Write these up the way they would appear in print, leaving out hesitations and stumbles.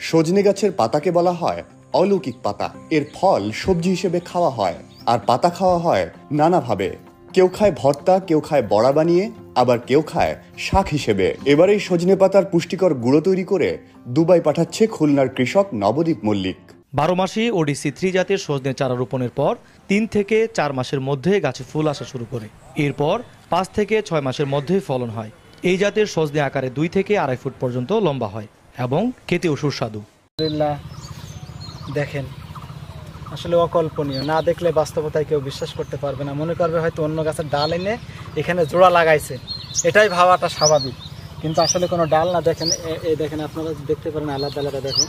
সজনে গাছের পাতাকে বলা হয় অলৌকিক পাতা। এর ফল সবজি হিসেবে খাওয়া হয়, আর পাতা খাওয়া হয় নানাভাবে। কেউ খায় ভর্তা, কেউ খায় বড়া বানিয়ে, আবার কেউ খায় শাক হিসেবে। এবার এই সজনে পাতার পুষ্টিকর গুঁড়ো তৈরি করে দুবাই পাঠাচ্ছে খুলনার কৃষক নবদীপ মল্লিক। 12 মাসি ওডিসি 3 জাতের সজনে চারা রোপণের পর 3 থেকে 4 মাসের মধ্যে গাছে ফুল আসা শুরু করে। এরপর 5 থেকে 6 মাসের মধ্যে ফলন হয়। এই জাতের সজনে আকারে 2 থেকে 2.5 ফুট পর্যন্ত লম্বা হয় এবং খেতেও সুস্বাদু। দেখেন, আসলে অকল্পনীয়, না দেখলে বাস্তবতায় কেউ বিশ্বাস করতে পারবে না। মনে করবে হয়তো অন্য গাছের ডাল এনে এখানে জোড়া লাগাইছে, এটাই ভাবাটা স্বাভাবিক, কিন্তু আসলে কোনো ডাল না। দেখেন, এই দেখেন, আপনারা দেখতে পারেন আলাদা আলাদা। দেখেন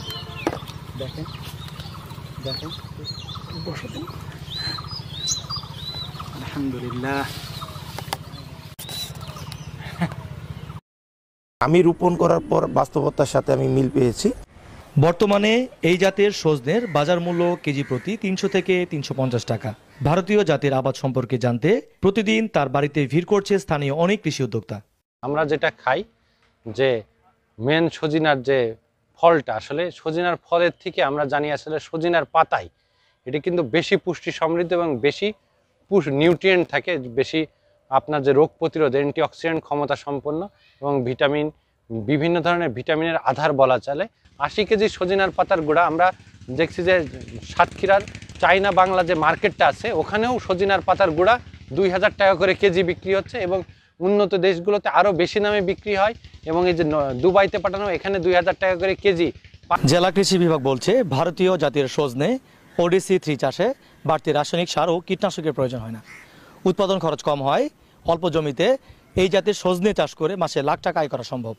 দেখেন দেখেন, আলহামদুলিল্লাহ। আমি রোপণ করার পর বাস্তবতার সাথে আমি মিল পেয়েছি। বর্তমানে এই জাতের সজনের বাজার মূল্য কেজি প্রতি 300 থেকে 350 টাকা। ভারতীয় জাতের আবাদ সম্পর্কে জানতে প্রতিদিন তার বাড়িতে ভিড় করছে স্থানীয় অনেক কৃষি উদ্যোক্তা। আমরা যেটা খাই, যে মেন সজিনার যে ফলটা, আসলে সজিনার ফলের থেকে আমরা জানি আসলে সজিনার পাতায় এটা কিন্তু বেশি পুষ্টি সমৃদ্ধ এবং বেশি নিউট্রিয়েন্ট থাকে, বেশি আপনার যে রোগ প্রতিরোধ, অ্যান্টিঅক্সিডেন্ট ক্ষমতা সম্পন্ন এবং ভিটামিন, বিভিন্ন ধরনের ভিটামিনের আধার বলা চলে। 80 কেজি সজিনার পাতার গুঁড়া আমরা দেখছি যে সাতক্ষীরার চাইনা বাংলা যে মার্কেটটা আছে, ওখানেও সজিনার পাতার গুঁড়া 2000 টাকা করে কেজি বিক্রি হচ্ছে এবং উন্নত দেশগুলোতে আরও বেশি দামে বিক্রি হয়। এবং এই যে দুবাইতে পাঠানো, এখানে 2000 টাকা করে কেজি। জেলা কৃষি বিভাগ বলছে ভারতীয় জাতের সজনে ওডিসি 3 চাষে বাড়তি রাসায়নিক সার ও কীটনাশকের প্রয়োজন হয় না। উৎপাদন খরচ কম হয়। অল্প জমিতে এই জাতের সজনে চাষ করে মাসে লাখ টাকা আয় করা সম্ভব।